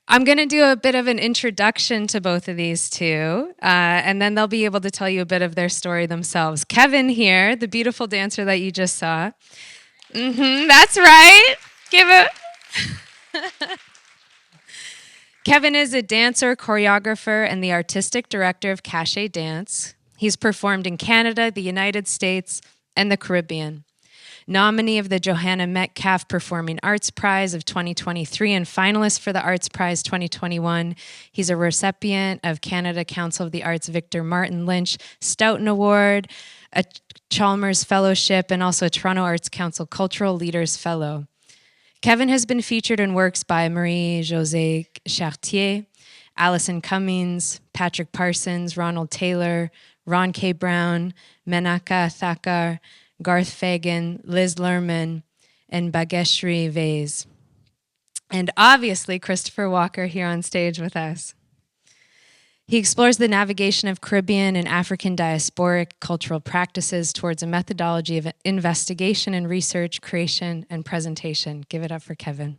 I'm going to do a bit of an introduction to both of these two, and then they'll be able to tell you a bit of their story themselves. Kevin here, the beautiful dancer that you just saw. That's right. Give it. Kevin is a dancer, choreographer, and the artistic director of KasheDance. He's performed in Canada, the United States, and the Caribbean. Nominee of the Johanna Metcalf Performing Arts Prize of 2023 and finalist for the Arts Prize 2021. He's a recipient of Canada Council of the Arts Victor Martin Lynch Stoughton Award, a Chalmers Fellowship, and also a Toronto Arts Council Cultural Leaders Fellow. Kevin has been featured in works by Marie-Josée Chartier, Alison Cummings, Patrick Parsons, Ronald Taylor, Ron K. Brown, Menaka Thakar, Garth Fagan, Liz Lerman, and Bhageshri Vaiz. And obviously, Christopher Walker here on stage with us. He explores the navigation of Caribbean and African diasporic cultural practices towards a methodology of investigation and research, creation, and presentation. Give it up for Kevin.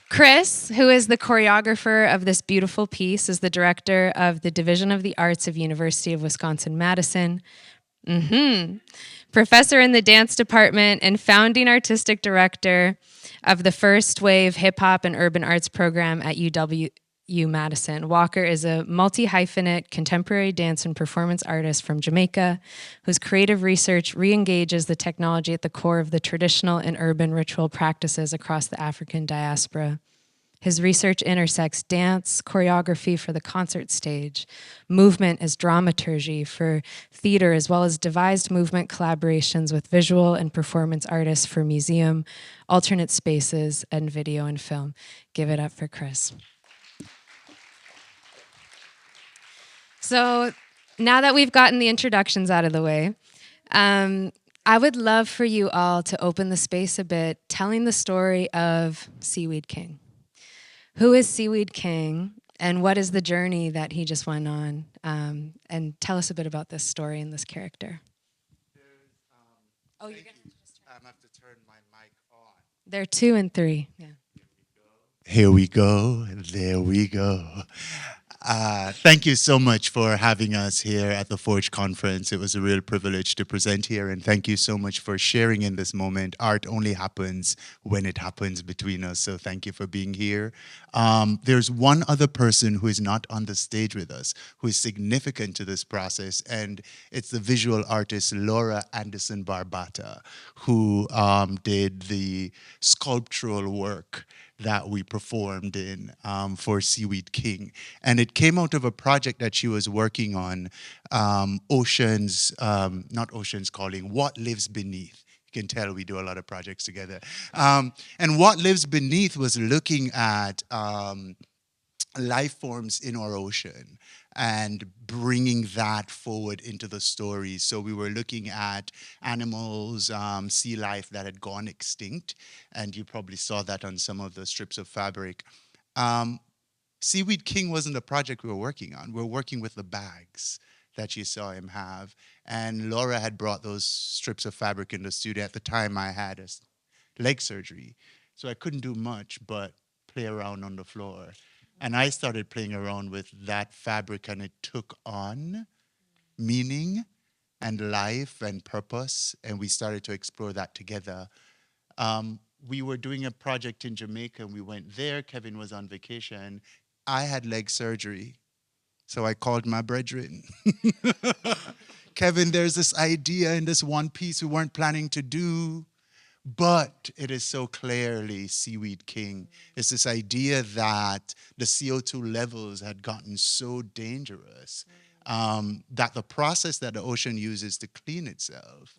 Chris, who is the choreographer of this beautiful piece, is the director of the Division of the Arts of University of Wisconsin-Madison. Professor in the dance department and founding artistic director of the first wave hip hop and urban arts program at UW-Madison. Walker is a multi-hyphenate contemporary dance and performance artist from Jamaica whose creative research re-engages the technology at the core of the traditional and urban ritual practices across the African diaspora. His research intersects dance, choreography for the concert stage, movement as dramaturgy for theater, as well as devised movement collaborations with visual and performance artists for museum, alternate spaces, and video and film. Give it up for Chris. So now that we've gotten the introductions out of the way, I would love for you all to open the space a bit, telling the story of Seaweed King. Who is Seaweed King, and what is the journey that he just went on? And tell us a bit about this story and this character. You're going to have to turn my mic on. They're 2 and 3. Yeah. Here we go. There we go. Thank you so much for having us here at the Forge Conference. It was a real privilege to present here, and thank you so much for sharing in this moment. Art only happens when it happens between us, so thank you for being here. There's one other person who is not on the stage with us, who is significant to this process, and it's the visual artist Laura Anderson Barbata, who did the sculptural work that we performed in for Seaweed King. And it came out of a project that she was working on, not Oceans Calling, What Lives Beneath. You can tell we do a lot of projects together. And What Lives Beneath was looking at life forms in our ocean and bringing that forward into the story. So we were looking at animals, sea life that had gone extinct, and you probably saw that on some of the strips of fabric. Seaweed King wasn't a project we were working on. We were working with the bags that you saw him have, and Laura had brought those strips of fabric in the studio. At the time, I had a leg surgery, so I couldn't do much but play around on the floor. And I started playing around with that fabric, and it took on meaning and life and purpose, and we started to explore that together. We were doing a project in Jamaica, and we went there. Kevin was on vacation. I had leg surgery, so I called my brethren. Kevin, there's this idea in this one piece we weren't planning to do, but it is so clearly Seaweed King. It's this idea that the CO2 levels had gotten so dangerous that the process that the ocean uses to clean itself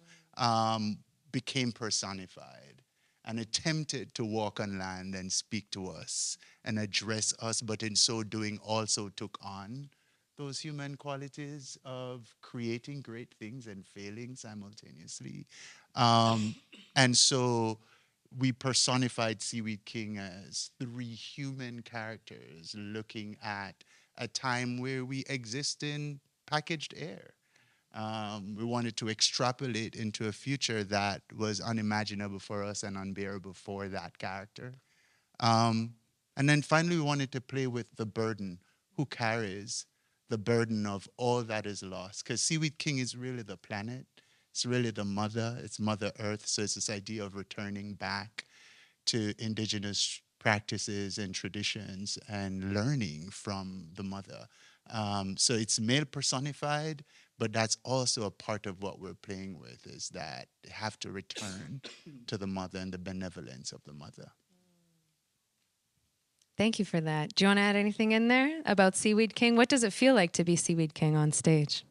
became personified and attempted to walk on land and speak to us and address us, but in so doing also took on those human qualities of creating great things and failing simultaneously. And so we personified Seaweed King as 3 human characters looking at a time where we exist in packaged air. We wanted to extrapolate into a future that was unimaginable for us and unbearable for that character. Um, and then finally, we wanted to play with the burden. Who carries the burden of all that is lost? Because Seaweed King is really the planet. It's really the mother. It's Mother Earth. So it's this idea of returning back to indigenous practices and traditions and learning from the mother. So it's male personified, but that's also a part of what we're playing with is that they have to return to the mother and the benevolence of the mother. Thank you for that. Do you want to add anything in there about Seaweed King? What does it feel like to be Seaweed King on stage?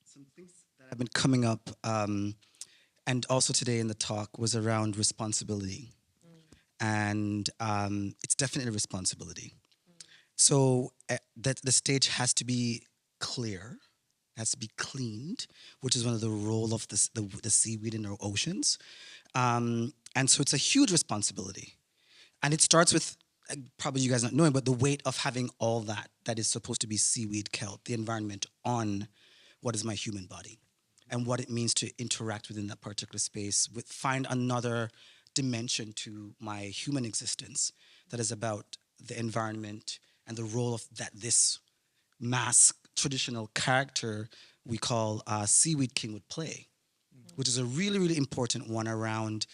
Some things that have been coming up, and also today in the talk, was around responsibility. And it's definitely a responsibility. So that the stage has to be clear, has to be cleaned, which is one of the role of the seaweed in our oceans. And so it's a huge responsibility. And it starts with, probably you guys not knowing, but the weight of having all that is supposed to be seaweed, kelp, the environment on what is my human body and what it means to interact within that particular space, find another dimension to my human existence that is about the environment and the role of that this mask traditional character we call Seaweed King would play, which is a really, really important one around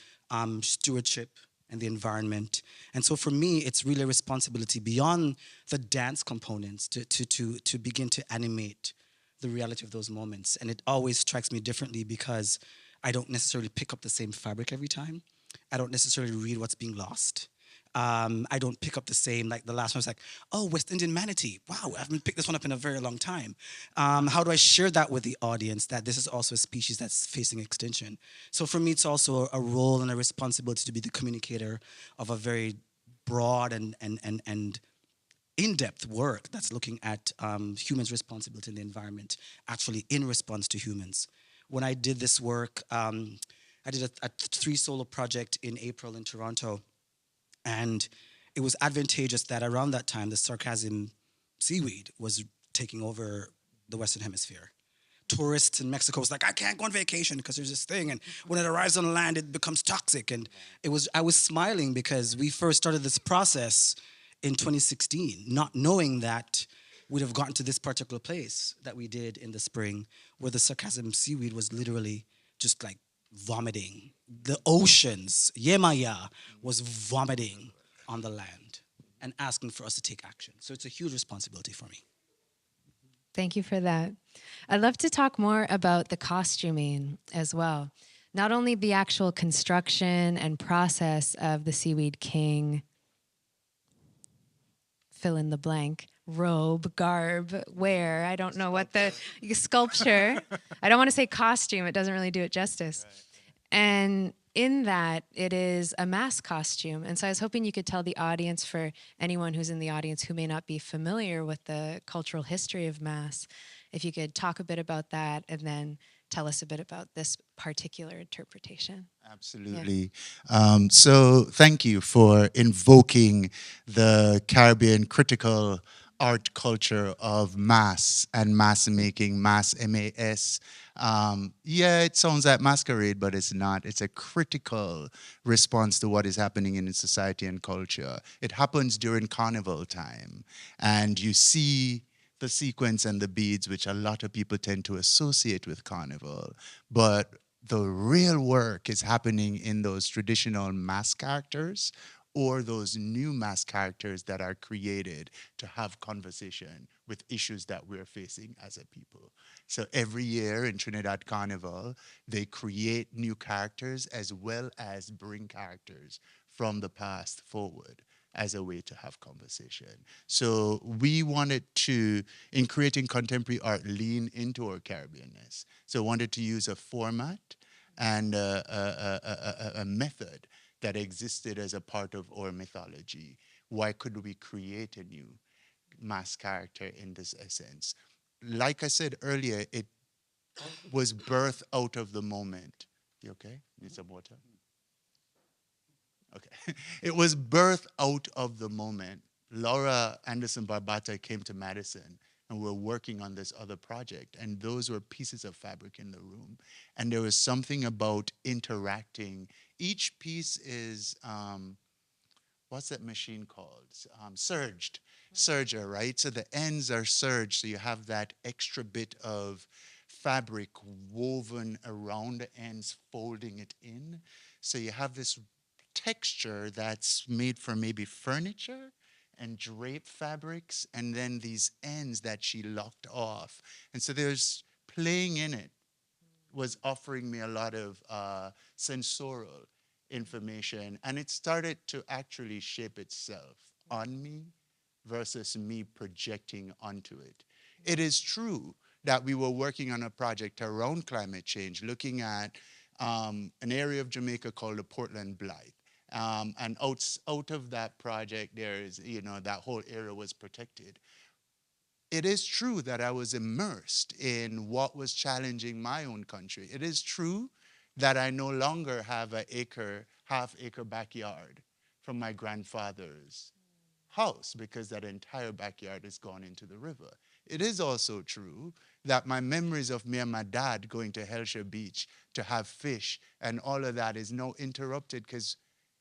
stewardship and the environment. And so for me, it's really a responsibility beyond the dance components to begin to animate the reality of those moments. And it always strikes me differently because I don't necessarily pick up the same fabric every time. I don't necessarily read what's being lost. I don't pick up the same, like the last one was like, oh, West Indian manatee. Wow, I haven't picked this one up in a very long time. How do I share that with the audience that this is also a species that's facing extinction? So for me, it's also a role and a responsibility to be the communicator of a very broad and in-depth work that's looking at humans' responsibility in the environment, actually in response to humans. When I did this work, I did a 3 solo project in April in Toronto. And it was advantageous that around that time, the sarcasm seaweed was taking over the Western Hemisphere. Tourists in Mexico was like, I can't go on vacation because there's this thing. And when it arrives on land, it becomes toxic. And I was smiling because we first started this process in 2016, not knowing that we'd have gotten to this particular place that we did in the spring, where the sarcasm seaweed was literally just like vomiting. The oceans, Yemaya, was vomiting on the land and asking for us to take action. So it's a huge responsibility for me. Thank you for that. I'd love to talk more about the costuming as well. Not only the actual construction and process of the Seaweed King, fill in the blank, robe, garb, wear. I don't know what the sculpture. I don't want to say costume. It doesn't really do it justice. Right. And in that, it is a mask costume. And so I was hoping you could tell the audience, for anyone who's in the audience who may not be familiar with the cultural history of masks, if you could talk a bit about that and then tell us a bit about this particular interpretation. Absolutely. Yeah. So thank you for invoking the Caribbean critical art culture of mass and mass making, mass MAS. Yeah, it sounds like masquerade, but it's not. It's a critical response to what is happening in society and culture. It happens during carnival time, and you see the sequence and the beads, which a lot of people tend to associate with carnival, but the real work is happening in those traditional mask characters or those new mask characters that are created to have conversation with issues that we're facing as a people. So every year in Trinidad Carnival, they create new characters as well as bring characters from the past forward as a way to have conversation. So we wanted to, in creating contemporary art, lean into our Caribbeanness. So wanted to use a format and a method that existed as a part of our mythology. Why could we create a new mass character in this essence? Like I said earlier, it was birthed out of the moment. You okay? Need some water? Okay. It was birthed out of the moment. Laura Anderson Barbata came to Madison, and we're working on this other project. And those were pieces of fabric in the room. And there was something about interacting. Each piece is, what's that machine called? Serger, right? So the ends are serged, so you have that extra bit of fabric woven around the ends, folding it in. So you have this texture that's made for maybe furniture and drape fabrics, and then these ends that she locked off. And so there's playing in it was offering me a lot of sensorial information, and it started to actually shape itself on me versus me projecting onto it. It is true that we were working on a project around climate change, looking at an area of Jamaica called the Portland Blythe. And out of that project, there is, that whole area was protected. It is true that I was immersed in what was challenging my own country. It is true that I no longer have an half-acre backyard from my grandfather's house because that entire backyard is gone into the river. It is also true that my memories of me and my dad going to Hellshire Beach to have fish and all of that is now interrupted because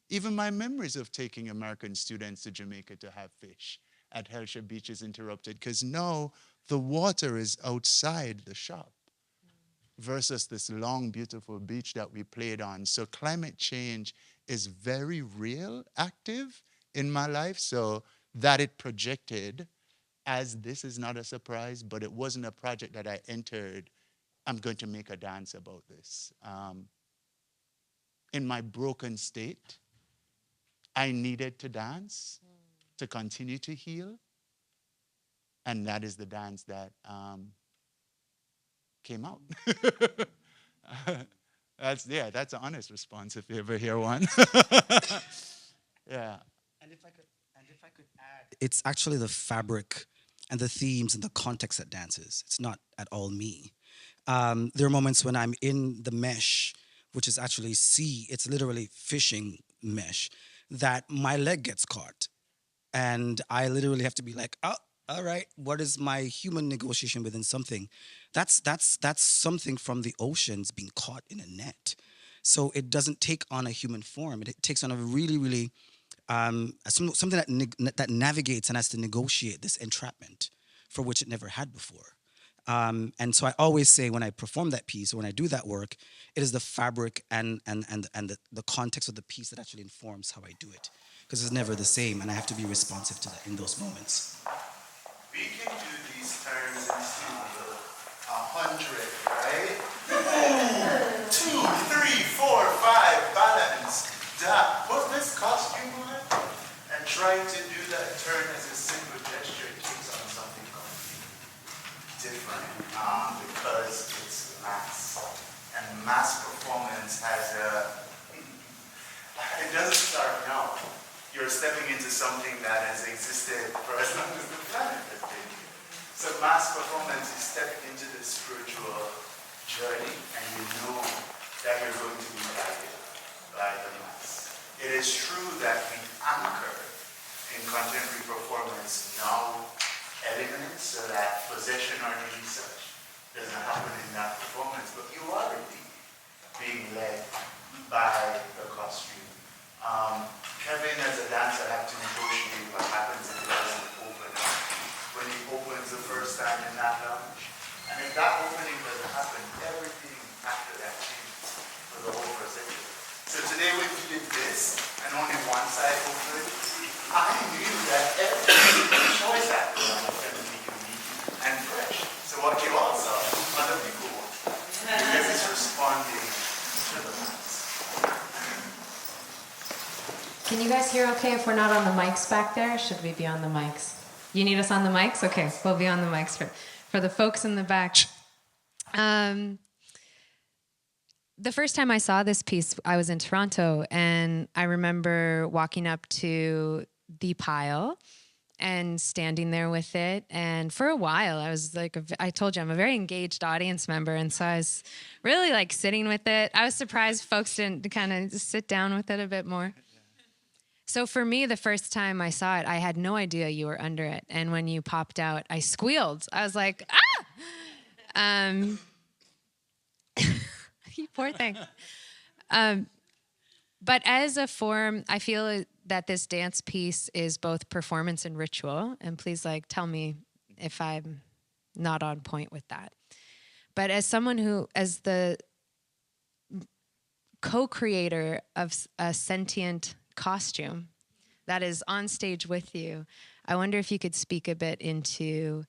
even my memories of taking American students to Jamaica to have fish at Hellshire Beach is interrupted because now the water is outside the shop versus this long, beautiful beach that we played on. So climate change is very real, active in my life. So that it projected as this is not a surprise, but it wasn't a project that I entered, I'm going to make a dance about this. In my broken state, I needed to dance to continue to heal. And that is the dance that came out. That's an honest response if you ever hear one. Yeah. And if I could add, it's actually the fabric and the themes and the context that dances. It's not at all me. There are moments when I'm in the mesh, which is actually sea. It's literally fishing mesh, that my leg gets caught, and I literally have to be like, oh, all right, what is my human negotiation within something? That's something from the oceans being caught in a net. So it doesn't take on a human form. It takes on a really, really something that navigates and has to negotiate this entrapment for which it never had before. And so I always say when I perform that piece or when I do that work, it is the fabric and the context of the piece that actually informs how I do it. Because it's never the same, and I have to be responsive to that in those moments. We can do these turns in studio 100, right? 2, 3, 4, 5, balance, da. Put this costume on and try to do that turn as a single gesture. It takes on something completely different because it's mass. And mass performance has it doesn't start now. You're stepping into something that has existed for as long as the planet has been here. So mass performance is stepping into the spiritual journey, and you know that you're going to be guided by the mass. It is true that we anchor in contemporary performance now elements so that possession or any such doesn't happen in that performance, but you are indeed being led by the costume. Kevin, as a dancer, had to negotiate what happens if it doesn't open up. When he opens the first time in that lounge. And if that opening doesn't happen, everything after that changes for the whole procedure. So today when you did this, and only one side opened, I knew that every choice after that was going to be unique and fresh. So what you all saw, other people want. Because it's responding to the mass. Can you guys hear okay if we're not on the mics back there? Should we be on the mics? You need us on the mics? Okay, we'll be on the mics for the folks in the back. The first time I saw this piece, I was in Toronto, and I remember walking up to the pile and standing there with it. And for a while, I was like, I told you, I'm a very engaged audience member, and so I was really like sitting with it. I was surprised folks didn't kind of sit down with it a bit more. So for me, the first time I saw it, I had no idea you were under it. And when you popped out, I squealed. I was like, ah! Um, you poor thing. But as a form, I feel that this dance piece is both performance and ritual. And please, like, tell me if I'm not on point with that. But as someone who, as the co-creator of a sentient costume that is on stage with you, I wonder if you could speak a bit into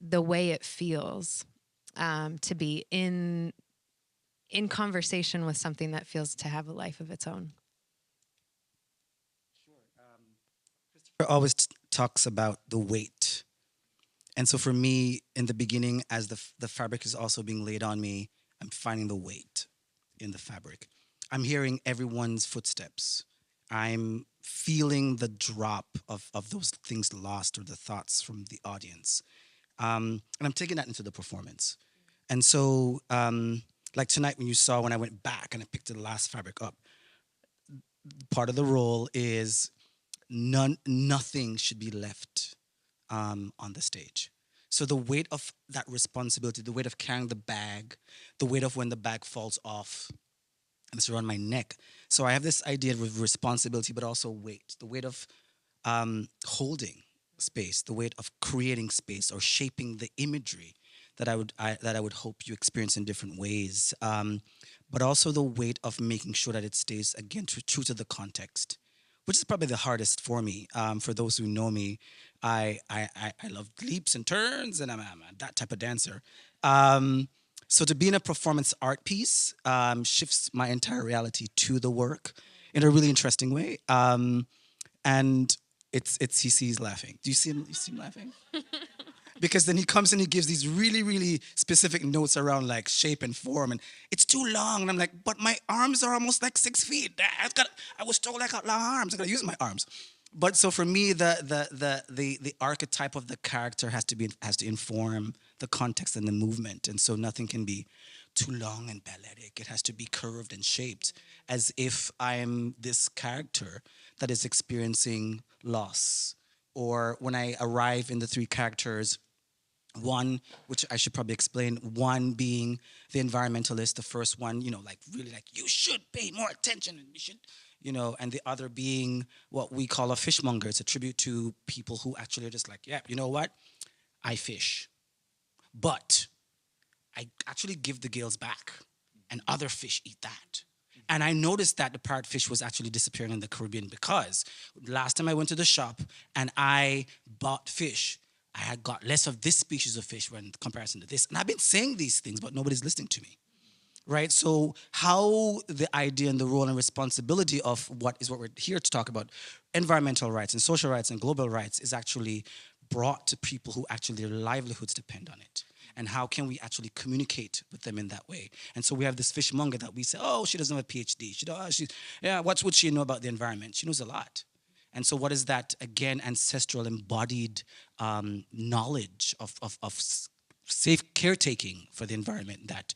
the way it feels to be in conversation with something that feels to have a life of its own. Christopher always talks about the weight. And so for me, in the beginning, as the fabric is also being laid on me, I'm finding the weight in the fabric. I'm hearing everyone's footsteps. I'm feeling the drop of those things lost or the thoughts from the audience. And I'm taking that into the performance. And so, like tonight when you saw when I went back and I picked the last fabric up, part of the role is nothing should be left on the stage. So the weight of that responsibility, the weight of carrying the bag, the weight of when the bag falls off, and it's around my neck. So I have this idea of responsibility, but also weight. The weight of holding space, the weight of creating space or shaping the imagery that I would hope you experience in different ways. But also the weight of making sure that it stays again true to the context, which is probably the hardest for me. For those who know me, I love leaps and turns, and I'm that type of dancer. So to be in a performance art piece shifts my entire reality to the work in a really interesting way. And it's CC's laughing. Do you see him? You see him laughing? Because then he comes and he gives these really, really specific notes around like shape and form, and it's too long. And I'm like, but my arms are almost like 6 feet. I was told I got long arms. I gotta use my arms. But so for me, the archetype of the character has to inform the context and the movement, and so nothing can be too long and balletic. It has to be curved and shaped as if I'm this character that is experiencing loss. Or when I arrive in the three characters, one, which I should probably explain, one being the environmentalist, the first one, like really like, you should pay more attention and you should, and the other being what we call a fishmonger. It's a tribute to people who actually are just like, yeah, you know what? I fish, but I actually give the gills back and other fish eat that. And I noticed that the parrotfish was actually disappearing in the Caribbean because last time I went to the shop and I bought fish, I had got less of this species of fish in comparison to this. And I've been saying these things, but nobody's listening to me, right? So how the idea and the role and responsibility of what we're here to talk about, environmental rights and social rights and global rights, is actually brought to people who actually their livelihoods depend on it. And how can we actually communicate with them in that way? And so we have this fishmonger that we say, oh, she doesn't have a PhD. What would she know about the environment? She knows a lot. And so what is that, again, ancestral embodied knowledge of safe caretaking for the environment that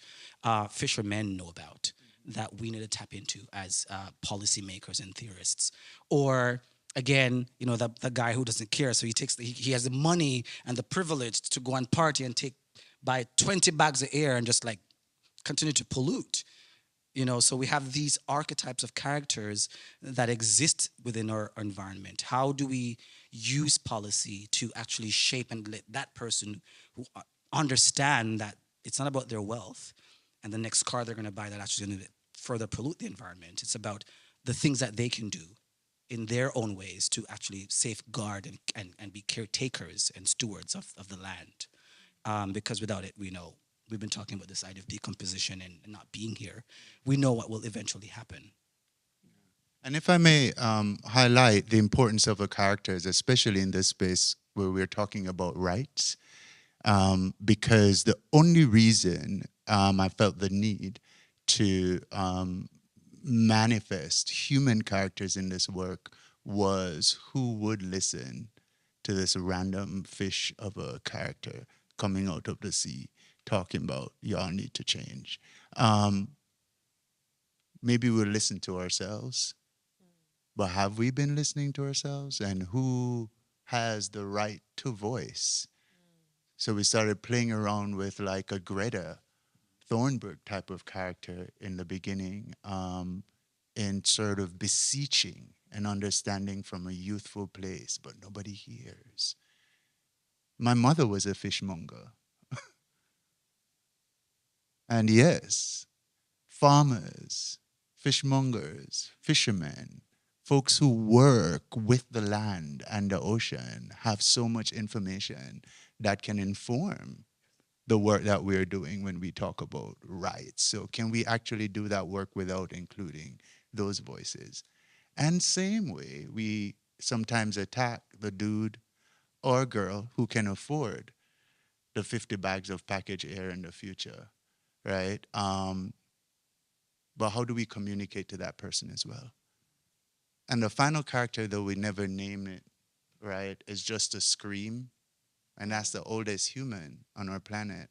fishermen know about, that we need to tap into as policymakers and theorists? Or again, the guy who doesn't care, so he has the money and the privilege to go and party and buy 20 bags of air and just like continue to pollute. So we have these archetypes of characters that exist within our environment. How do we use policy to actually shape and let that person who understand that it's not about their wealth and the next car they're going to buy that actually going to further pollute the environment? It's about the things that they can do in their own ways to actually safeguard and be caretakers and stewards of the land. Because without it, we've been talking about this idea of decomposition and not being here. We know what will eventually happen. And if I may highlight the importance of the characters, especially in this space where we're talking about rights, because the only reason I felt the need to manifest human characters in this work was who would listen to this random fish of a character coming out of the sea talking about y'all need to change. Maybe we'll listen to ourselves, but have we been listening to ourselves? And who has the right to voice? So we started playing around with like a Greta Thunberg type of character in the beginning, in sort of beseeching and understanding from a youthful place, but nobody hears. My mother was a fishmonger. And yes, farmers, fishmongers, fishermen, folks who work with the land and the ocean have so much information that can inform the work that we're doing when we talk about rights. So can we actually do that work without including those voices? And same way, we sometimes attack the dude or girl who can afford the 50 bags of packaged air in the future, right? But how do we communicate to that person as well? And the final character, though we never name it, right, is just a scream. And that's the oldest human on our planet.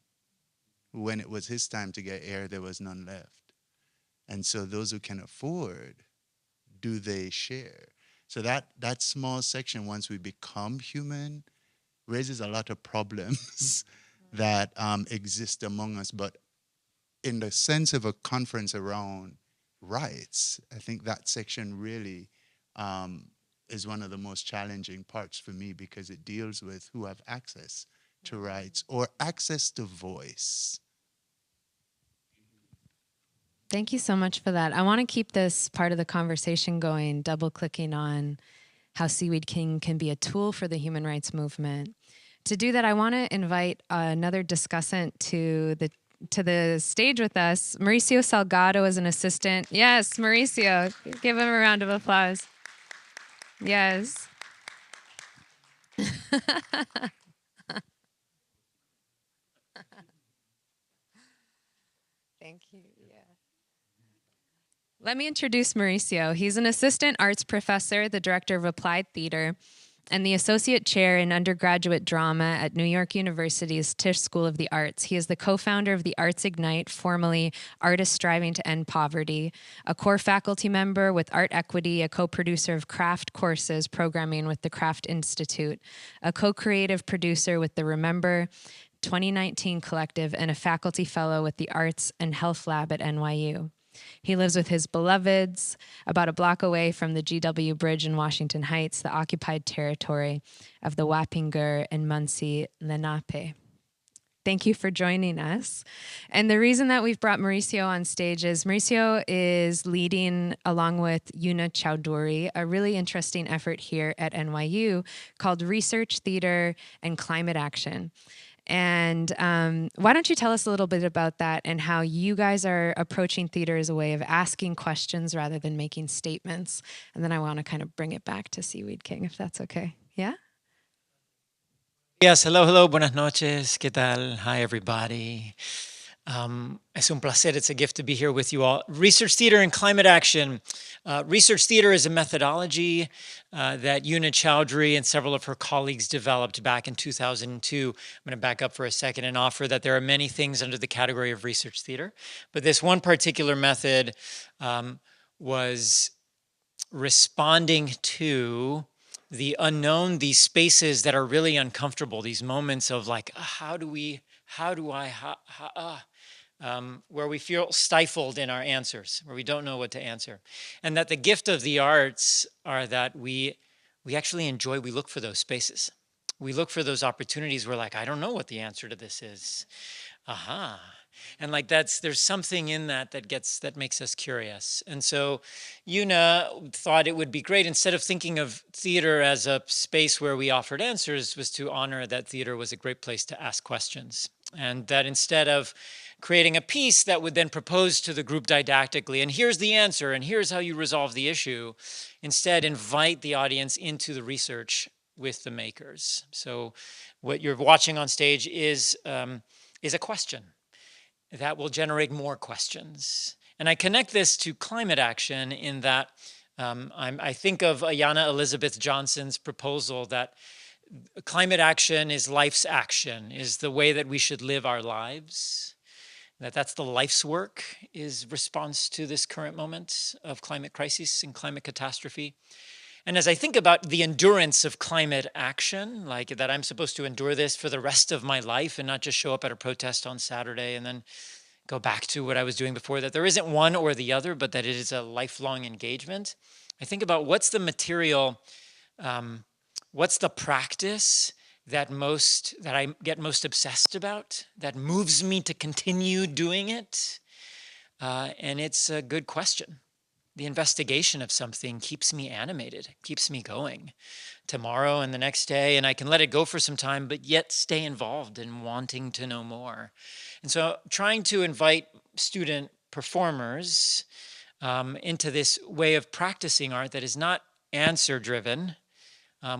When it was his time to get air, there was none left. And so those who can afford, do they share? So that small section, once we become human, raises a lot of problems that exist among us. But in the sense of a conference around rights, I think that section really is one of the most challenging parts for me, because it deals with who have access to rights or access to voice. Thank you so much for that. I want to keep this part of the conversation going, double clicking on how Seaweed King can be a tool for the human rights movement. To do that, I want to invite another discussant to the stage with us. Mauricio Salgado is an assistant. Yes, Mauricio. Give him a round of applause. Yes. Thank you. Yeah. Let me introduce Mauricio. He's an assistant arts professor, the director of applied theater, and the associate chair in undergraduate drama at New York University's Tisch School of the Arts. He is the co-founder of the Arts Ignite, formerly Artists Striving to End Poverty, a core faculty member with Art Equity, a co-producer of craft courses programming with the Craft Institute, a co-creative producer with the Remember 2019 Collective, and a faculty fellow with the Arts and Health Lab at NYU. He lives with his beloveds about a block away from the GW Bridge in Washington Heights, the occupied territory of the Wappinger and Munsee Lenape. Thank you for joining us. And the reason that we've brought Mauricio on stage is Mauricio is leading, along with Yuna Chowdhury, a really interesting effort here at NYU called Research, Theater, and Climate Action. And why don't you tell us a little bit about that and how you guys are approaching theater as a way of asking questions rather than making statements? And then I want to kind of bring it back to Seaweed King, if that's okay. Yeah? Yes, hello, buenas noches, ¿qué tal? Hi, everybody. Es un placer, it's a gift to be here with you all. Research Theater and Climate Action. Research Theater is a methodology that Yuna Chowdhury and several of her colleagues developed back in 2002. I'm going to back up for a second and offer that there are many things under the category of research theater, but this one particular method was responding to the unknown, these spaces that are really uncomfortable, these moments of like, where we feel stifled in our answers, where we don't know what to answer. And that the gift of the arts are that we actually enjoy, we look for those spaces. We look for those opportunities where like, I don't know what the answer to this is. And like there's something in that makes us curious. And so Yuna thought it would be great, instead of thinking of theater as a space where we offered answers, was to honor that theater was a great place to ask questions. And that instead of creating a piece that would then propose to the group didactically, and here's the answer, and here's how you resolve the issue, instead invite the audience into the research with the makers. So what you're watching on stage is a question that will generate more questions. And I connect this to climate action in that I think of Ayanna Elizabeth Johnson's proposal that climate action is life's action, is the way that we should live our lives. that's the life's work, is response to this current moment of climate crisis and climate catastrophe. And as I think about the endurance of climate action, like that I'm supposed to endure this for the rest of my life and not just show up at a protest on Saturday and then go back to what I was doing before, that there isn't one or the other, but that it is a lifelong engagement. I think about what's the material, what's the practice that I get most obsessed about, that moves me to continue doing it? And it's a good question. The investigation of something keeps me animated, keeps me going tomorrow and the next day, and I can let it go for some time, but yet stay involved in wanting to know more. And so trying to invite student performers into this way of practicing art that is not answer-driven,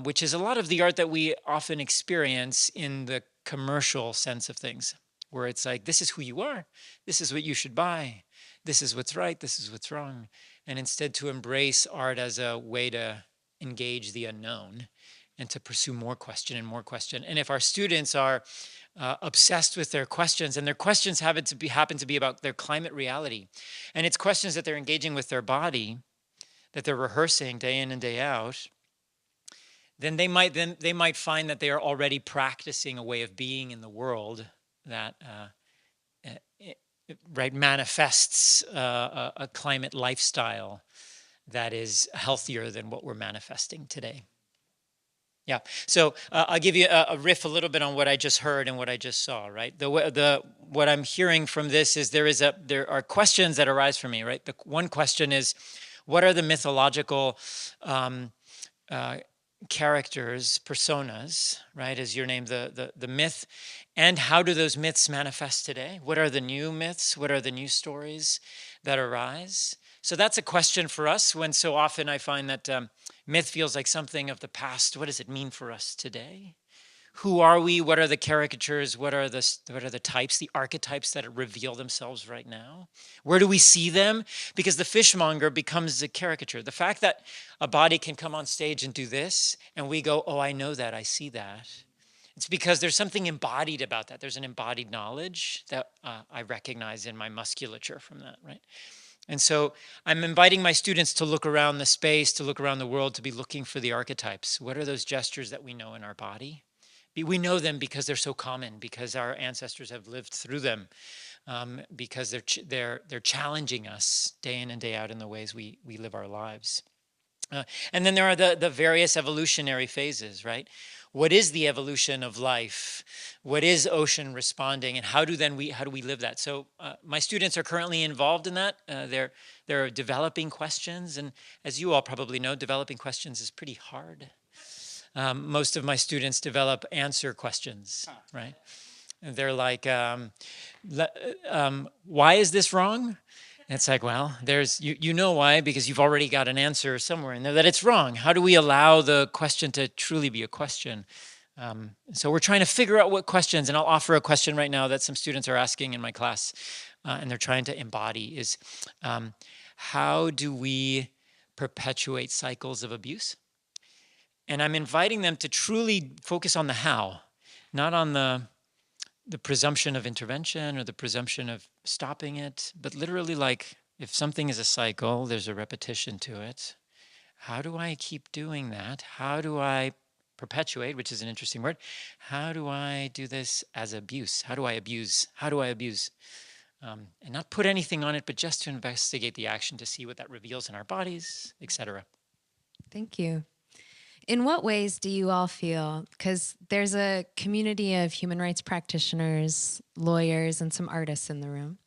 which is a lot of the art that we often experience in the commercial sense of things, where it's like, this is who you are, this is what you should buy, this is what's right, this is what's wrong. And instead to embrace art as a way to engage the unknown and to pursue more question and more question. And if our students are obsessed with their questions, and their questions happen to be about their climate reality, and it's questions that they're engaging with their body, that they're rehearsing day in and day out, then they might find that they are already practicing a way of being in the world that manifests a climate lifestyle that is healthier than what we're manifesting today. Yeah, so I'll give you a riff a little bit on what I just heard and what I just saw, right? What I'm hearing from this is there are questions that arise for me, right? The one question is, what are the mythological characters, personas, right, as your name, the myth, and how do those myths manifest today? What are the new myths? What are the new stories that arise? So that's a question for us, when so often I find that myth feels like something of the past. What does it mean for us today? Who are we? What are the caricatures? What are the types, the archetypes that reveal themselves right now? Where do we see them? Because the fishmonger becomes a caricature. The fact that a body can come on stage and do this, and we go, oh, I know that, I see that. It's because there's something embodied about that. There's an embodied knowledge that I recognize in my musculature from that, right? And so I'm inviting my students to look around the space, to look around the world, to be looking for the archetypes. What are those gestures that we know in our body? We know them because they're so common, because our ancestors have lived through them, because they're challenging us day in and day out in the ways we live our lives. And then there are the various evolutionary phases, right? What is the evolution of life? What is ocean responding? And how do we live that? So my students are currently involved in that. They're developing questions. And as you all probably know, developing questions is pretty hard. Most of my students develop answer questions, right? And they're like, why is this wrong? And it's like, well, you know why, because you've already got an answer somewhere in there that it's wrong. How do we allow the question to truly be a question? So we're trying to figure out what questions, and I'll offer a question right now that some students are asking in my class, and they're trying to embody, is how do we perpetuate cycles of abuse? And I'm inviting them to truly focus on the how, not on the presumption of intervention or the presumption of stopping it, but literally, like, if something is a cycle, there's a repetition to it. How do I keep doing that? How do I perpetuate, which is an interesting word? How do I do this as abuse? How do I abuse? How do I abuse? And not put anything on it, but just to investigate the action to see what that reveals in our bodies, etc. Thank you. In what ways do you all feel, because there's a community of human rights practitioners, lawyers, and some artists in the room.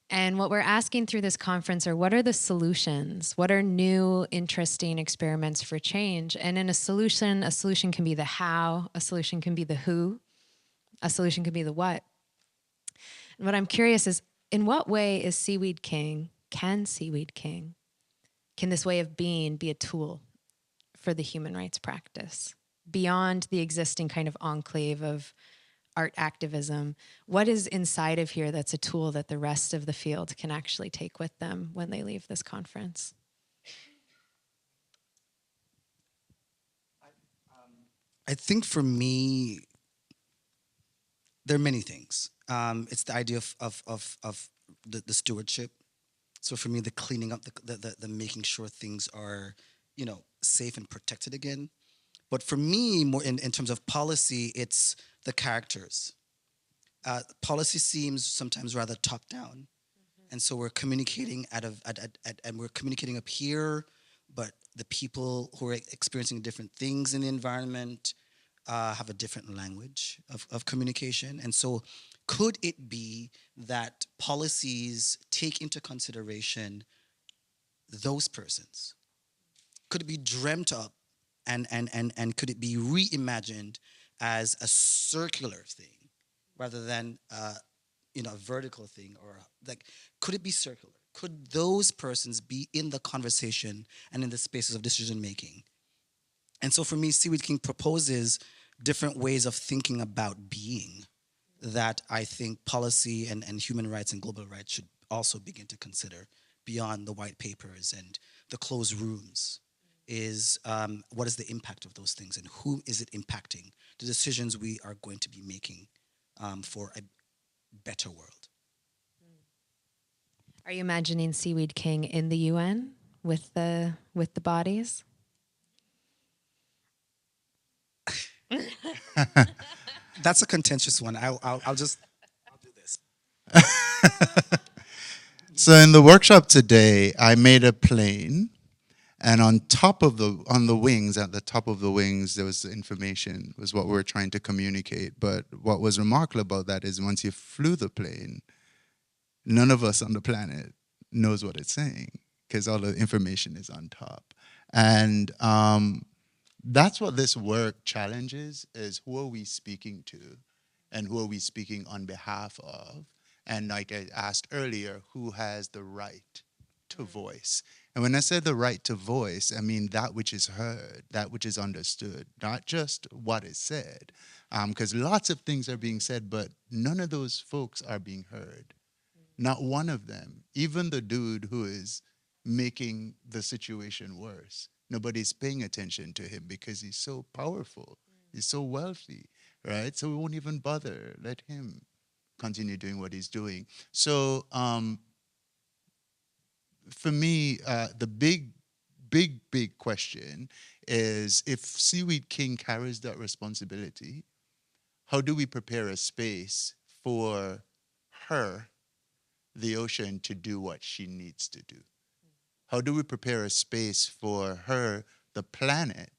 And what we're asking through this conference are, what are the solutions? What are new, interesting experiments for change? And in a solution can be the how, a solution can be the who, a solution can be the what. And what I'm curious is, in what way is Seaweed King, can this way of being be a tool for the human rights practice beyond the existing kind of enclave of art activism? What is inside of here that's a tool that the rest of the field can actually take with them when they leave this conference? I think for me, there are many things. It's the idea of the stewardship. So for me, the cleaning up, the making sure things are, safe and protected again. But for me, more in terms of policy, it's the characters. Policy seems sometimes rather top down, and so we're communicating and we're communicating up here, but the people who are experiencing different things in the environment have a different language of communication. And so could it be that policies take into consideration those persons? Could it be dreamt up and could it be reimagined as a circular thing rather than a vertical thing? Or like, could it be circular? Could those persons be in the conversation and in the spaces of decision making? And so for me, Seaweed King proposes different ways of thinking about being that I think policy and human rights and global rights should also begin to consider beyond the white papers and the closed rooms. Is what is the impact of those things and who is it impacting? The decisions we are going to be making for a better world. Are you imagining Seaweed King in the UN with the bodies? That's a contentious one. I'll do this. So in the workshop today, I made a plane, and on the wings, at the top of the wings, there was information, was what we were trying to communicate. But what was remarkable about that is once you flew the plane, none of us on the planet knows what it's saying because all the information is on top. And that's what this work challenges, is who are we speaking to and who are we speaking on behalf of? And like I asked earlier, who has the right to voice? And when I said the right to voice, I mean that which is heard, that which is understood, not just what is said. Because lots of things are being said, but none of those folks are being heard. Not one of them. Even the dude who is making the situation worse. Nobody's paying attention to him because he's so powerful. He's so wealthy, right? So we won't even bother. Let him continue doing what he's doing. So for me, the big question is, if Seaweed King carries that responsibility, how do we prepare a space for her, the ocean, to do what she needs to do? How do we prepare a space for her, the planet,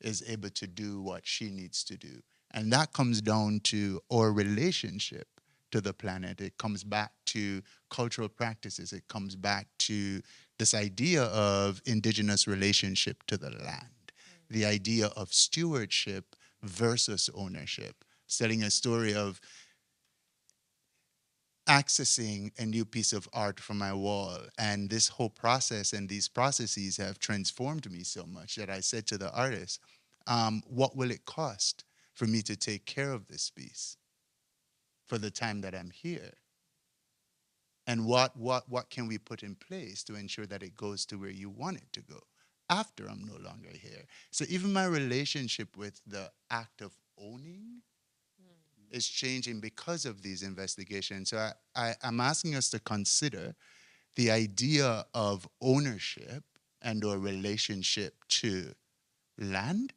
is able to do what she needs to do? And that comes down to our relationship to the planet. It comes back to cultural practices. It comes back to this idea of indigenous relationship to the land, the idea of stewardship versus ownership, telling a story of accessing a new piece of art from my wall. And this whole process and these processes have transformed me so much that I said to the artist, what will it cost for me to take care of this piece for the time that I'm here? And what can we put in place to ensure that it goes to where you want it to go after I'm no longer here? So even my relationship with the act of owning is changing because of these investigations. So I'm asking us to consider the idea of ownership and or relationship to land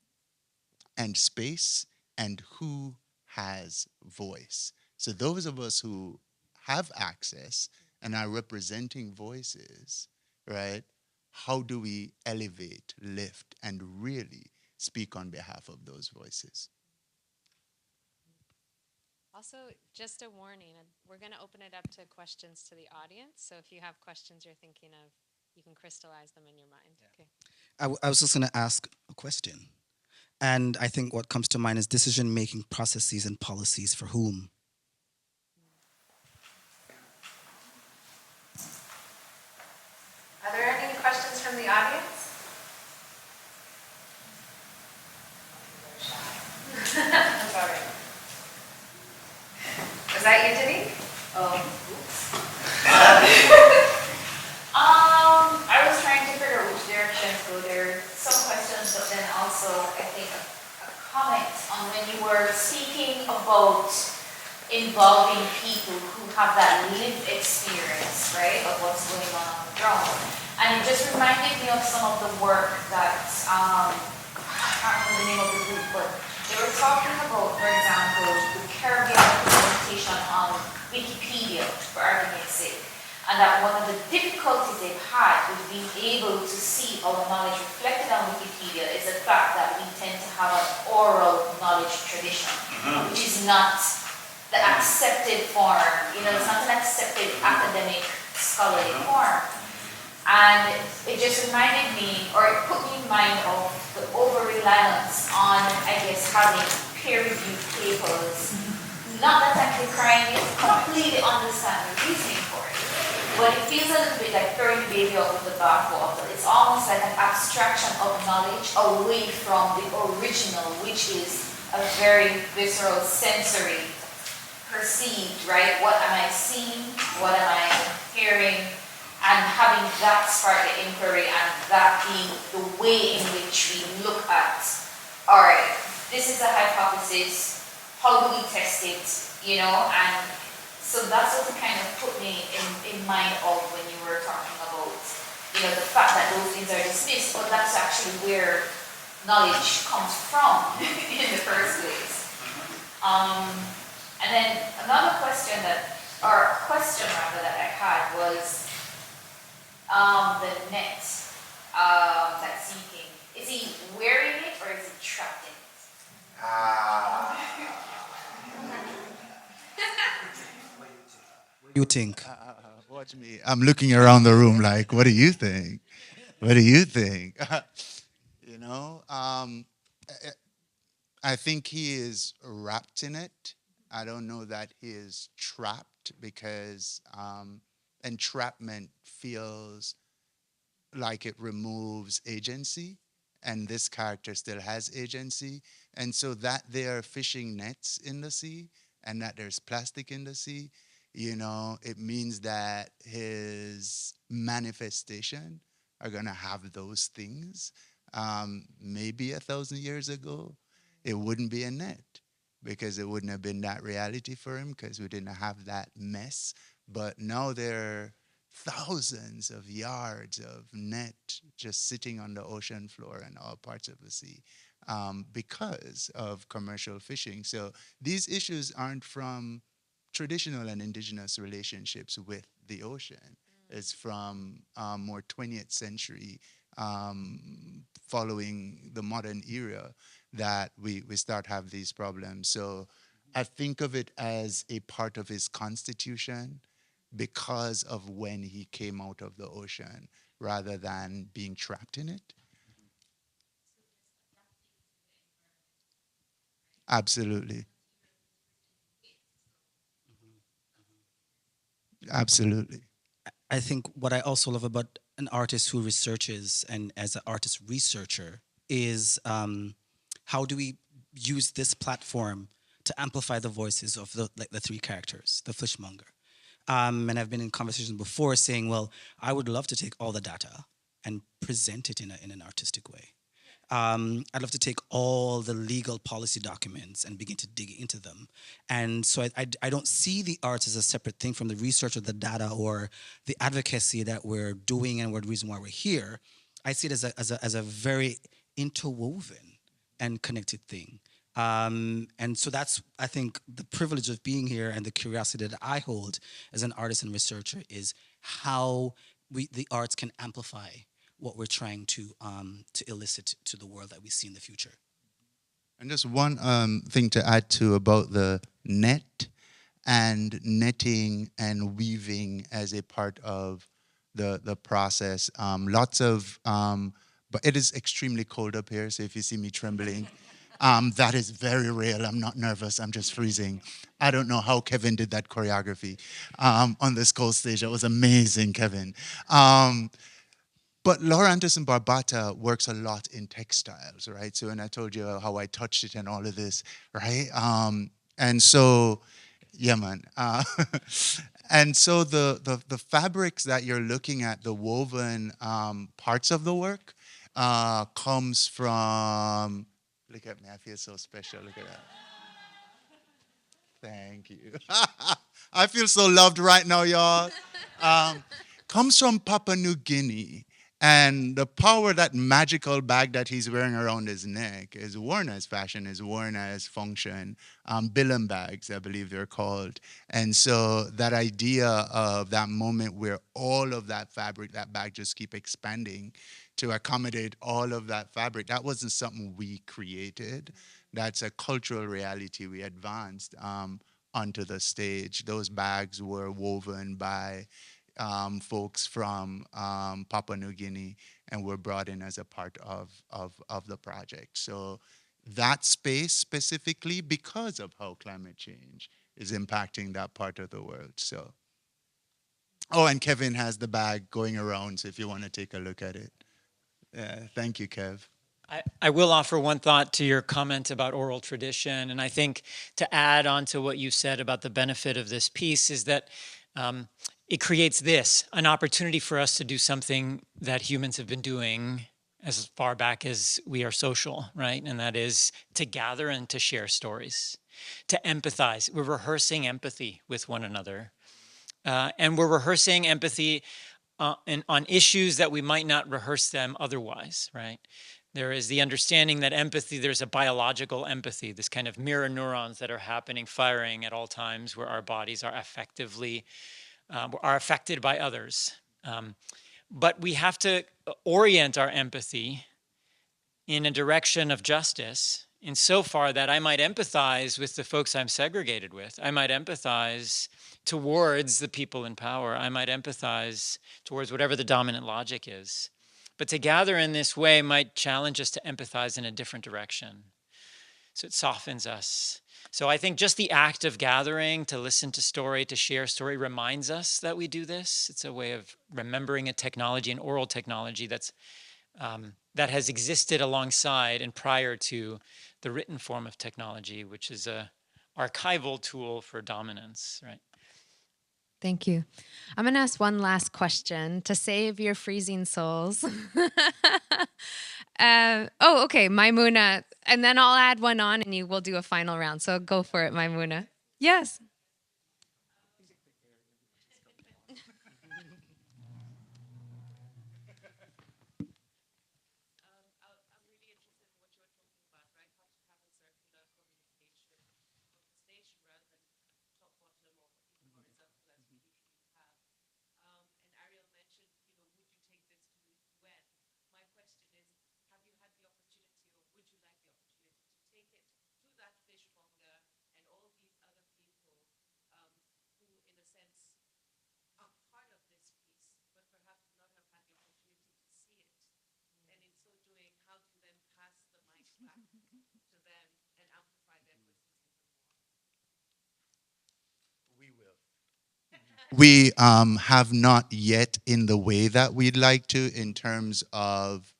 and space and who has voice. So those of us who have access and are representing voices, right? How do we elevate, lift, and really speak on behalf of those voices? Also, just a warning, we're going to open it up to questions to the audience. So if you have questions you're thinking of, you can crystallize them in your mind. Yeah. Okay. I was just going to ask a question. And I think what comes to mind is decision-making processes and policies for whom? Are there any questions from the audience? That's all right. Was that you, Denise? I was trying to figure out which direction to go there. Some questions, but then also, I think, a comment on when you were speaking about involving people who have that lived experience, right, of what's going on the ground. And it just reminded me of some of the work that, I can't remember the name of the group, but they were talking about, for example, the Caribbean representation on Wikipedia, for argument's sake. And that one of the difficulties they've had with being able to see our knowledge reflected on Wikipedia is the fact that we tend to have an oral knowledge tradition, which is not the accepted form. It's not an accepted academic scholarly form. And it just reminded me, or it put me in mind of the over-reliance on, I guess, having peer-reviewed papers. Not that I'm decrying it, completely understand the reasoning for it. But it feels a little bit like throwing the baby out with the bathwater. It's almost like an abstraction of knowledge away from the original, which is a very visceral, sensory, perceived, right? What am I seeing? What am I hearing? And having that spark the inquiry and that being the way in which we look at, all right, this is a hypothesis, how do we test it, and so that's what kind of put me in mind of when you were talking about, the fact that those things are dismissed, but that's actually where knowledge comes from in the first place. And then another question that I had was the net that's seeking. Is he wearing it or is he trapped in it? What do you think? Watch me. I'm looking around the room like, what do you think? What do you think? I think he is wrapped in it. I don't know that he is trapped because entrapment feels like it removes agency, and this character still has agency. And so that there are fishing nets in the sea and that there's plastic in the sea, it means that his manifestation are going to have those things. Maybe 1,000 years ago, it wouldn't be a net because it wouldn't have been that reality for him because we didn't have that mess. But now there are thousands of yards of net just sitting on the ocean floor and all parts of the sea because of commercial fishing. So these issues aren't from traditional and indigenous relationships with the ocean. It's from more 20th century following the modern era that we start have these problems. So I think of it as a part of his constitution because of when he came out of the ocean rather than being trapped in it. Absolutely. Absolutely. I think what I also love about an artist who researches and as an artist researcher is how do we use this platform to amplify the voices of the three characters, the fishmonger. And I've been in conversations before saying, well, I would love to take all the data and present it in an artistic way. I'd love to take all the legal policy documents and begin to dig into them. And so I don't see the arts as a separate thing from the research or the data or the advocacy that we're doing and the reason why we're here. I see it as a very interwoven and connected thing. And so that's, I think, the privilege of being here and the curiosity that I hold as an artist and researcher is how the arts can amplify what we're trying to elicit to the world that we see in the future. And just one thing to add to about the net and netting and weaving as a part of the process. But it is extremely cold up here, so if you see me trembling, that is very real. I'm not nervous, I'm just freezing. I don't know how Kevin did that choreography on this cold stage. That was amazing, Kevin. But Laura Anderson Barbata works a lot in textiles, right? So, and I told you how I touched it and all of this, right? And so, yeah, man. And so the fabrics that you're looking at, the woven parts of the work, comes from, look at me, I feel so special, look at that. Thank you. I feel so loved right now, y'all. Comes from Papua New Guinea. And the power, that magical bag that he's wearing around his neck, is worn as fashion, is worn as function. Billum bags, I believe they're called. And so that idea of that moment where all of that fabric, that bag just keep expanding to accommodate all of that fabric, that wasn't something we created. That's a cultural reality we advanced onto the stage. Those bags were woven by folks from Papua New Guinea and were brought in as a part of the project. So that space specifically, because of how climate change is impacting that part of the world. So, oh, and Kevin has the bag going around, so if you want to take a look at it. Thank you, Kev. I will offer one thought to your comment about oral tradition. And I think to add on to what you said about the benefit of this piece is that it creates an opportunity for us to do something that humans have been doing as far back as we are social, right? And that is to gather and to share stories, to empathize. We're rehearsing empathy with one another. And we're rehearsing empathy on issues that we might not rehearse them otherwise, right? There is the understanding that empathy, there's a biological empathy, this kind of mirror neurons that are happening, firing at all times where our bodies are are affected by others. But we have to orient our empathy in a direction of justice insofar that I might empathize with the folks I'm segregated with. I might empathize towards the people in power. I might empathize towards whatever the dominant logic is. But to gather in this way might challenge us to empathize in a different direction. So it softens us. So I think just the act of gathering to listen to story, to share story, reminds us that we do this. It's a way of remembering a technology, an oral technology that has existed alongside and prior to the written form of technology, which is a archival tool for dominance, right? Thank you. I'm going to ask one last question to save your freezing souls. Okay, Maimuna. And then I'll add one on and you will do a final round. So go for it, Maimuna. Yes. We have not yet in the way that we'd like to in terms of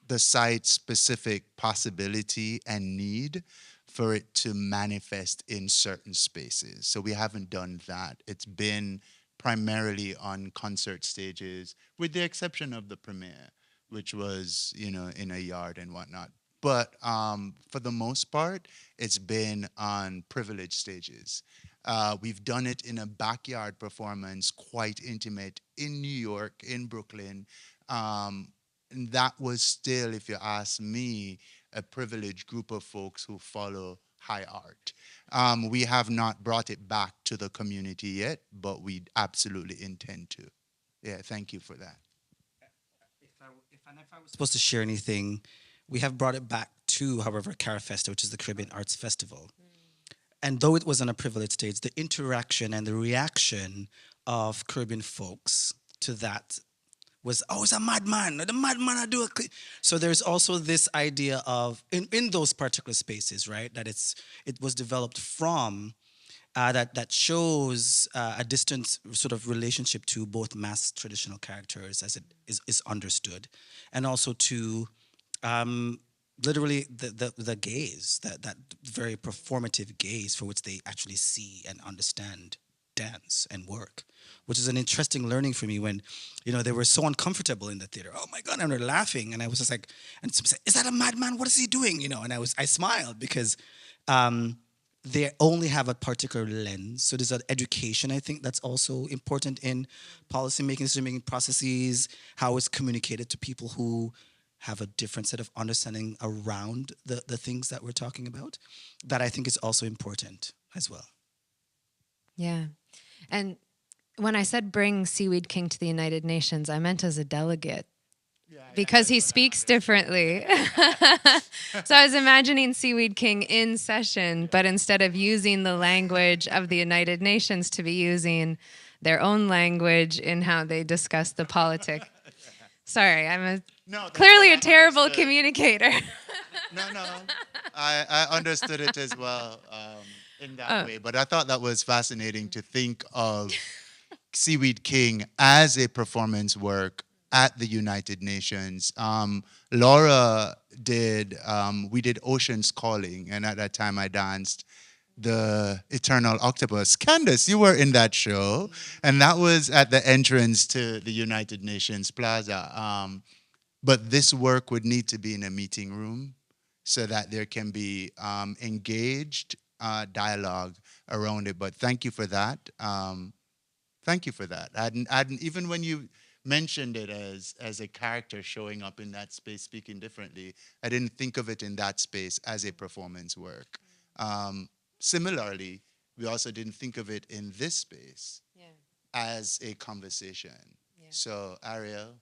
the site-specific possibility and need for it to manifest in certain spaces. So we haven't done that. It's been primarily on concert stages, with the exception of the premiere, which was, in a yard and whatnot. But for the most part, it's been on privileged stages. We've done it in a backyard performance, quite intimate, in New York, in Brooklyn. And that was still, if you ask me, a privileged group of folks who follow high art. We have not brought it back to the community yet, but we absolutely intend to. Yeah, thank you for that. If I was supposed to share anything, we have brought it back to, however, Carafesta, which is the Caribbean Arts Festival. And though it was on a privileged stage, the interaction and the reaction of Caribbean folks to that was, oh, it's a madman. The madman I do a So there's also this idea of, in those particular spaces, right, that it was developed from, that shows a distant sort of relationship to both mass traditional characters as it is understood, and also to literally the gaze, that very performative gaze for which they actually see and understand dance and work, which is an interesting learning for me when, they were so uncomfortable in the theater. Oh my God, and they're laughing. And I was just like, and some said, is that a madman? What is he doing? And I smiled because they only have a particular lens. So there's an education, I think, that's also important in policymaking, decision-making processes, how it's communicated to people who have a different set of understanding around the things that we're talking about. That I think is also important as well. Yeah. And when I said bring Seaweed King to the United Nations, I meant as a delegate. Because he speaks differently. So I was imagining Seaweed King in session, but instead of using the language of the United Nations, to be using their own language in how they discuss the politic. Sorry, I'm clearly a terrible communicator. No, I understood it as well in that way. But I thought that was fascinating to think of Seaweed King as a performance work at the United Nations. Laura did, we did Ocean's Calling, and at that time I danced the Eternal Octopus. Candace, you were in that show, and that was at the entrance to the United Nations Plaza. But this work would need to be in a meeting room so that there can be engaged dialogue around it. But thank you for that. Thank you for that. I hadn't, even when you mentioned it as a character showing up in that space, speaking differently, I didn't think of it in that space as a performance work. Similarly, we also didn't think of it in this space as a conversation. Yeah. So, Ariel,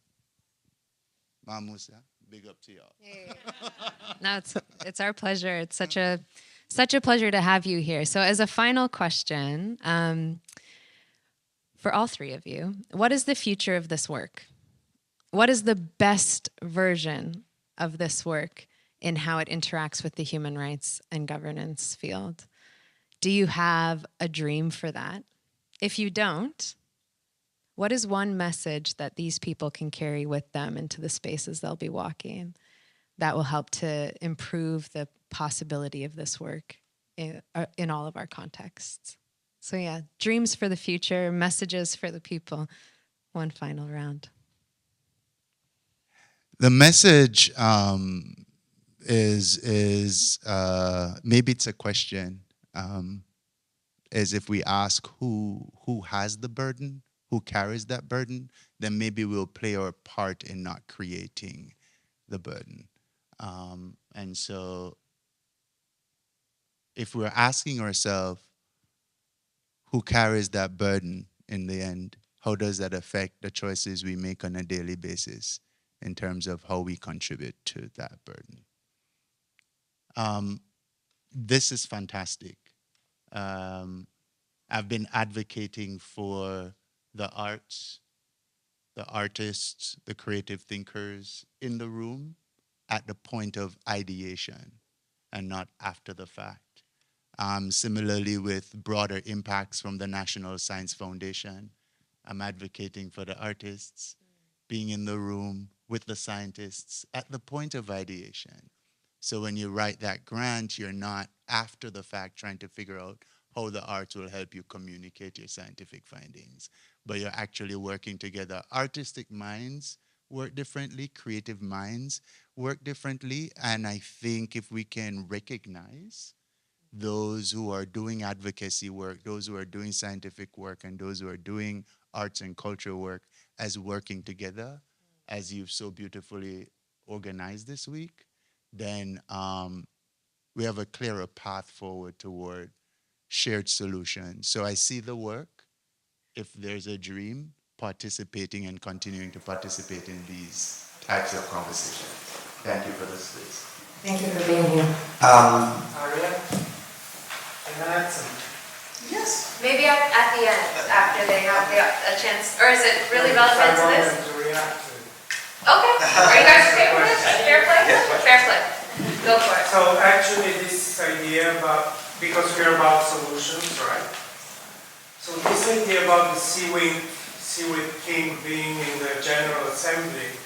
Mamusa, big up to y'all. Yeah. No, it's our pleasure. It's such a pleasure to have you here. So, as a final question, for all three of you, what is the future of this work? What is the best version of this work in how it interacts with the human rights and governance field? Do you have a dream for that? If you don't, what is one message that these people can carry with them into the spaces they'll be walking that will help to improve the possibility of this work in all of our contexts? So yeah, dreams for the future, messages for the people. One final round. The message is maybe it's a question. Is if we ask who has the burden, who carries that burden, then maybe we'll play our part in not creating the burden. And so if we're asking ourselves, who carries that burden in the end? How does that affect the choices we make on a daily basis in terms of how we contribute to that burden? This is fantastic. I've been advocating for the arts, the artists, the creative thinkers in the room at the point of ideation and not after the fact. Similarly, with broader impacts from the National Science Foundation, I'm advocating for the artists being in the room with the scientists at the point of ideation. So when you write that grant, you're not after the fact trying to figure out how the arts will help you communicate your scientific findings, but you're actually working together. Artistic minds work differently, creative minds work differently, and I think if we can recognize those who are doing advocacy work, those who are doing scientific work, and those who are doing arts and culture work as working together, as you've so beautifully organized this week, then we have a clearer path forward toward shared solutions. So I see the work, if there's a dream, participating and continuing to participate in these types of conversations. Thank you for the space. Thank you for being here. Ariel? Can I add some? Yes. Maybe at the end, after they have a chance, or is it really relevant to this? I want them to react to it. Okay, are you guys okay with it? Fair play? Fair play. Go for it. So actually this idea about, because we're about solutions, right? So this idea about the Seaweed King being in the General Assembly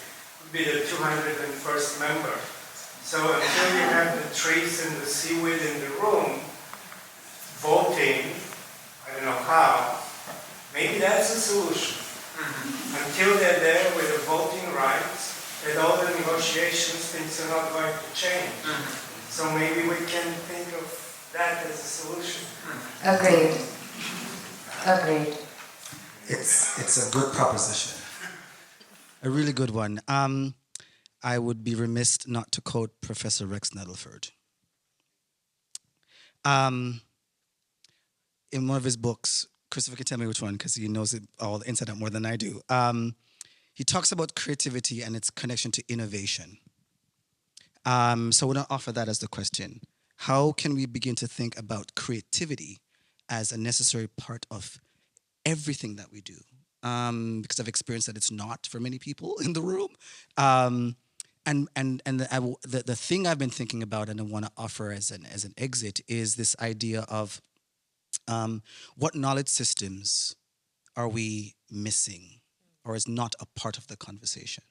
would be the 201st member. So until you have the trees and the seaweed in the room, voting, I don't know how, maybe that's the solution. Until they're there with the voting rights, and all the negotiations, things are not going to change. So maybe we can think of that as a solution. Agreed. Agreed. It's a good proposition. A really good one. I would be remiss not to quote Professor Rex Nettleford. In one of his books, Christopher can tell me which one because he knows it all inside out more than I do. He talks about creativity and its connection to innovation. So I want to offer that as the question. How can we begin to think about creativity as a necessary part of everything that we do? Because I've experienced that it's not for many people in the room. The thing I've been thinking about and I want to offer as an exit is this idea of what knowledge systems are we missing or is not a part of the conversation?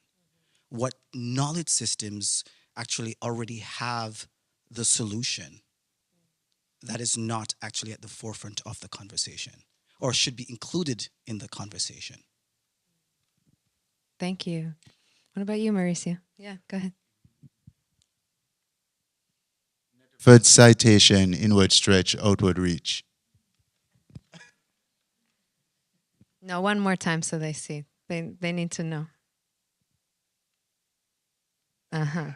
What knowledge systems actually already have the solution that is not actually at the forefront of the conversation or should be included in the conversation? Thank you. What about you, Mauricio? Yeah, go ahead. Third citation, inward stretch, outward reach. No, one more time so they see. They need to know. Uh-huh.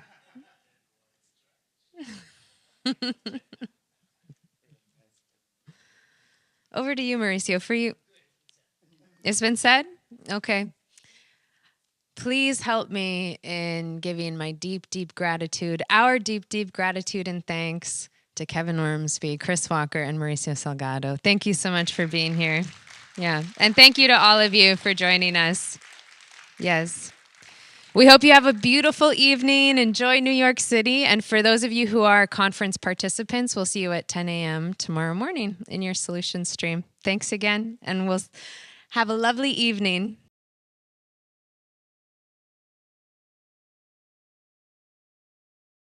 Over to you, Mauricio. For you. It's been said? Okay. Please help me in giving my deep, deep gratitude, our deep, deep gratitude and thanks to Kevin Ormsby, Chris Walker, and Mauricio Salgado. Thank you so much for being here. Yeah. And thank you to all of you for joining us. Yes. We hope you have a beautiful evening. Enjoy New York City. And for those of you who are conference participants, we'll see you at 10 a.m. tomorrow morning in your solution stream. Thanks again, and we'll have a lovely evening.